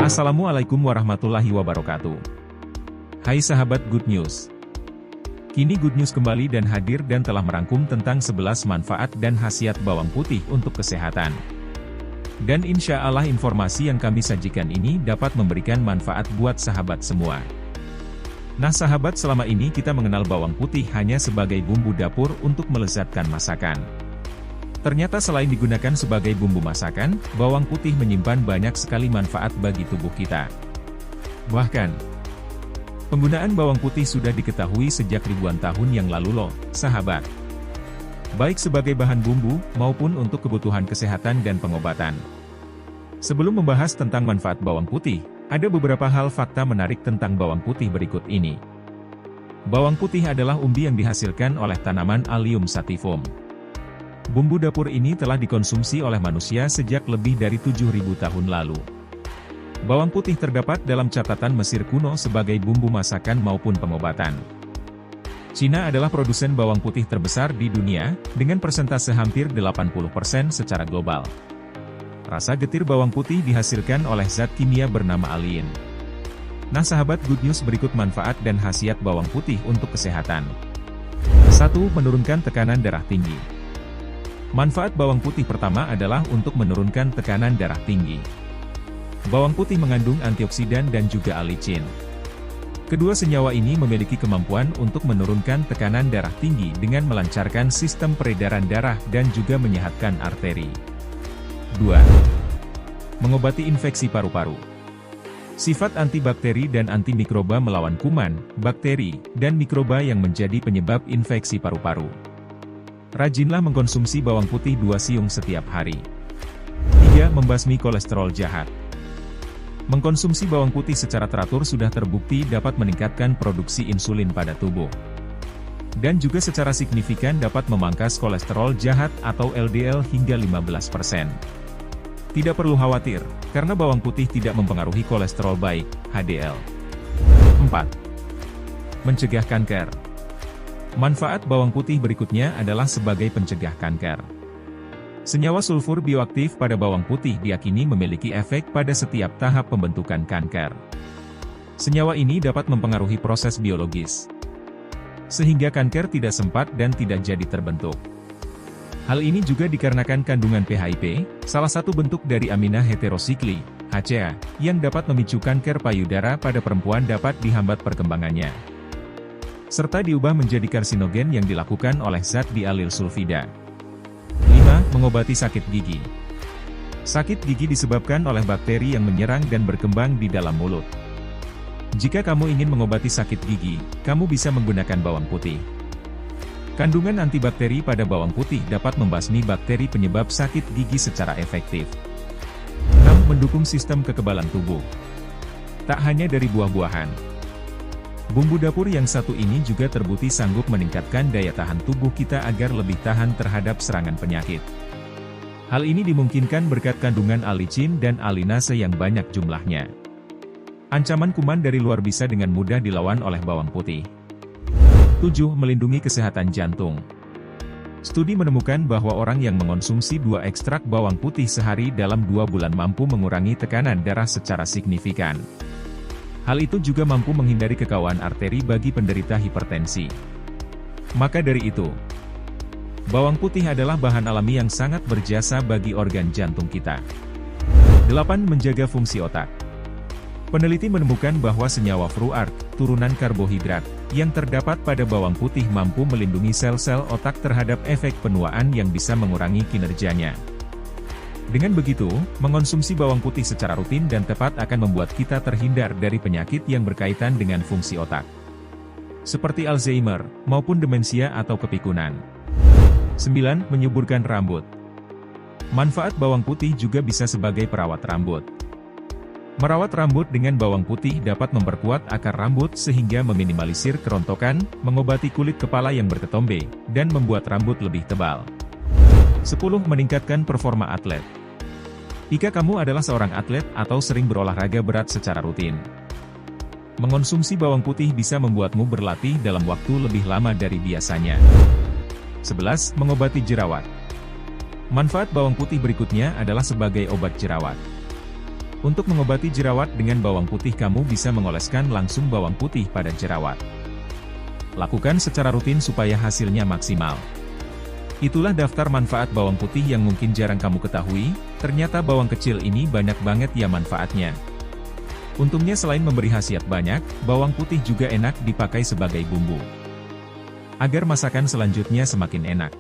Assalamualaikum warahmatullahi wabarakatuh. Hai sahabat Good News. Kini Good News kembali dan hadir dan telah merangkum tentang 11 manfaat dan khasiat bawang putih untuk kesehatan. Dan insya Allah informasi yang kami sajikan ini dapat memberikan manfaat buat sahabat semua. Nah sahabat, selama ini kita mengenal bawang putih hanya sebagai bumbu dapur untuk melezatkan masakan. Ternyata selain digunakan sebagai bumbu masakan, bawang putih menyimpan banyak sekali manfaat bagi tubuh kita. Bahkan, penggunaan bawang putih sudah diketahui sejak ribuan tahun yang lalu loh, sahabat. Baik sebagai bahan bumbu, maupun untuk kebutuhan kesehatan dan pengobatan. Sebelum membahas tentang manfaat bawang putih, ada beberapa hal fakta menarik tentang bawang putih berikut ini. Bawang putih adalah umbi yang dihasilkan oleh tanaman Allium sativum. Bumbu dapur ini telah dikonsumsi oleh manusia sejak lebih dari 7.000 tahun lalu. Bawang putih terdapat dalam catatan Mesir kuno sebagai bumbu masakan maupun pengobatan. Cina adalah produsen bawang putih terbesar di dunia, dengan persentase hampir 80% secara global. Rasa getir bawang putih dihasilkan oleh zat kimia bernama alliin. Nah sahabat Good News, berikut manfaat dan khasiat bawang putih untuk kesehatan. 1. Menurunkan tekanan darah tinggi. Manfaat bawang putih pertama adalah untuk menurunkan tekanan darah tinggi. Bawang putih mengandung antioksidan dan juga allicin. Kedua senyawa ini memiliki kemampuan untuk menurunkan tekanan darah tinggi dengan melancarkan sistem peredaran darah dan juga menyehatkan arteri. 2. Mengobati infeksi paru-paru. Sifat antibakteri dan antimikroba melawan kuman, bakteri, dan mikroba yang menjadi penyebab infeksi paru-paru. Rajinlah mengkonsumsi bawang putih 2 siung setiap hari. 3. Membasmi kolesterol jahat. Mengkonsumsi bawang putih secara teratur sudah terbukti dapat meningkatkan produksi insulin pada tubuh. Dan juga secara signifikan dapat memangkas kolesterol jahat atau LDL hingga 15%. Tidak perlu khawatir, karena bawang putih tidak mempengaruhi kolesterol baik, HDL. 4. Mencegah kanker. Manfaat bawang putih berikutnya adalah sebagai pencegah kanker. Senyawa sulfur bioaktif pada bawang putih diyakini memiliki efek pada setiap tahap pembentukan kanker. Senyawa ini dapat mempengaruhi proses biologis, sehingga kanker tidak sempat dan tidak jadi terbentuk. Hal ini juga dikarenakan kandungan PHIP, salah satu bentuk dari amina heterosikli, HCA, yang dapat memicu kanker payudara pada perempuan dapat dihambat perkembangannya. Serta diubah menjadi karsinogen yang dilakukan oleh zat dialil sulfida. 5. Mengobati sakit gigi. Sakit gigi disebabkan oleh bakteri yang menyerang dan berkembang di dalam mulut. Jika kamu ingin mengobati sakit gigi, kamu bisa menggunakan bawang putih. Kandungan antibakteri pada bawang putih dapat membasmi bakteri penyebab sakit gigi secara efektif. 6. Mendukung sistem kekebalan tubuh. Tak hanya dari buah-buahan, bumbu dapur yang satu ini juga terbukti sanggup meningkatkan daya tahan tubuh kita agar lebih tahan terhadap serangan penyakit. Hal ini dimungkinkan berkat kandungan allicin dan alinase yang banyak jumlahnya. Ancaman kuman dari luar bisa dengan mudah dilawan oleh bawang putih. 7. Melindungi kesehatan jantung. Studi menemukan bahwa orang yang mengonsumsi 2 ekstrak bawang putih sehari dalam 2 bulan mampu mengurangi tekanan darah secara signifikan. Hal itu juga mampu menghindari kekauan arteri bagi penderita hipertensi. Maka dari itu, bawang putih adalah bahan alami yang sangat berjasa bagi organ jantung kita. 8. Menjaga fungsi otak. Peneliti menemukan bahwa senyawa fruart, turunan karbohidrat, yang terdapat pada bawang putih mampu melindungi sel-sel otak terhadap efek penuaan yang bisa mengurangi kinerjanya. Dengan begitu, mengonsumsi bawang putih secara rutin dan tepat akan membuat kita terhindar dari penyakit yang berkaitan dengan fungsi otak, seperti Alzheimer, maupun demensia atau kepikunan. 9. Menyuburkan rambut. Manfaat bawang putih juga bisa sebagai perawat rambut. Merawat rambut dengan bawang putih dapat memperkuat akar rambut sehingga meminimalisir kerontokan, mengobati kulit kepala yang berketombe, dan membuat rambut lebih tebal. 10. Meningkatkan performa atlet. Jika kamu adalah seorang atlet atau sering berolahraga berat secara rutin, mengonsumsi bawang putih bisa membuatmu berlatih dalam waktu lebih lama dari biasanya. 11. Mengobati jerawat. Manfaat bawang putih berikutnya adalah sebagai obat jerawat. Untuk mengobati jerawat dengan bawang putih, kamu bisa mengoleskan langsung bawang putih pada jerawat. Lakukan secara rutin supaya hasilnya maksimal. Itulah daftar manfaat bawang putih yang mungkin jarang kamu ketahui, ternyata bawang kecil ini banyak banget ya manfaatnya. Untungnya selain memberi khasiat banyak, bawang putih juga enak dipakai sebagai bumbu, agar masakan selanjutnya semakin enak.